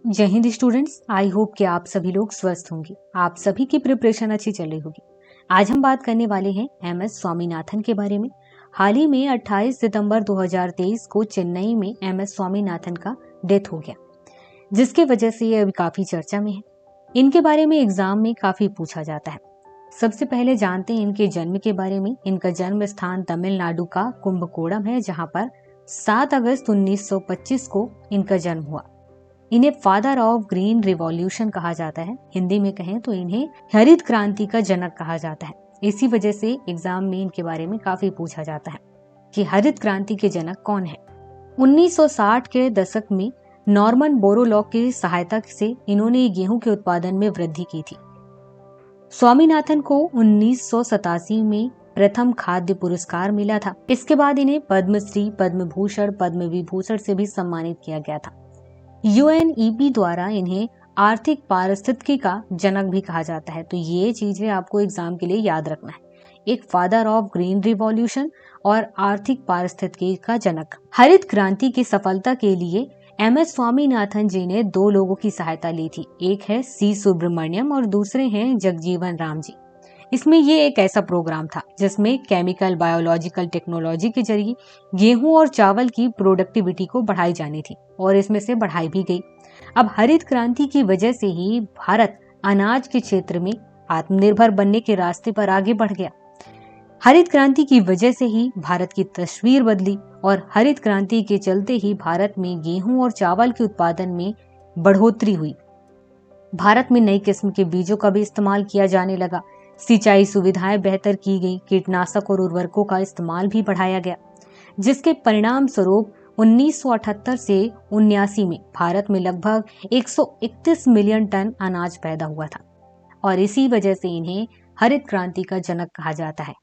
जय Hind students, I hope कि आप सभी लोग स्वस्थ होंगे। आप सभी की प्रिपरेशन अच्छी चल रही होगी। आज हम बात करने वाले हैं एमएस स्वामीनाथन के बारे में। हाल ही में 28 सितंबर 2023 को चेन्नई में एमएस स्वामीनाथन का डेथ हो गया, जिसके वजह से ये अभी काफी चर्चा में है। इनके बारे में एग्जाम में काफी पूछा जाता है। सबसे पहले जानते हैं इनके जन्म के बारे में। इनका जन्म स्थान तमिलनाडु का कुंभकोणम है, जहाँ पर 7 अगस्त 1925 को इनका जन्म हुआ। इन्हें फादर ऑफ ग्रीन रिवॉल्यूशन कहा जाता है। हिंदी में कहें तो इन्हें हरित क्रांति का जनक कहा जाता है। इसी वजह से एग्जाम में इनके बारे में काफी पूछा जाता है कि हरित क्रांति के जनक कौन है। 1960 के दशक में नॉर्मन बोरलॉग की सहायता से इन्होंने गेहूं के उत्पादन में वृद्धि की थी। स्वामीनाथन को 1987 में प्रथम खाद्य पुरस्कार मिला था। इसके बाद इन्हें पद्मश्री, पद्म भूषण, पद्म विभूषण से भी सम्मानित किया गया था। यूएनईपी द्वारा इन्हें आर्थिक पारिस्थितिकी का जनक भी कहा जाता है। तो ये चीजें आपको एग्जाम के लिए याद रखना है, एक फादर ऑफ ग्रीन रिवॉल्यूशन और आर्थिक पारिस्थितिकी का जनक। हरित क्रांति की सफलता के लिए एमएस स्वामीनाथन जी ने 2 लोगों की सहायता ली थी। एक है सी सुब्रमण्यम और दूसरे हैं जगजीवन राम जी। इसमें ये एक ऐसा प्रोग्राम था जिसमें केमिकल बायोलॉजिकल टेक्नोलॉजी के जरिए गेहूं और चावल की प्रोडक्टिविटी को बढ़ाई जानी थी, और इसमें से बढ़ाई भी गई। अब हरित क्रांति की वजह से ही भारत अनाज के क्षेत्र में आत्मनिर्भर बनने के रास्ते पर आगे बढ़ गया। हरित क्रांति की वजह से ही भारत की तस्वीर बदली, और हरित क्रांति के चलते ही भारत में गेहूं और चावल के उत्पादन में बढ़ोतरी हुई। भारत में नई किस्म के बीजों का भी इस्तेमाल किया जाने लगा। सिंचाई सुविधाएं बेहतर की गई। कीटनाशक और उर्वरकों का इस्तेमाल भी बढ़ाया गया, जिसके परिणाम स्वरूप 1978 से 79 में भारत में लगभग 131 मिलियन टन अनाज पैदा हुआ था, और इसी वजह से इन्हें हरित क्रांति का जनक कहा जाता है।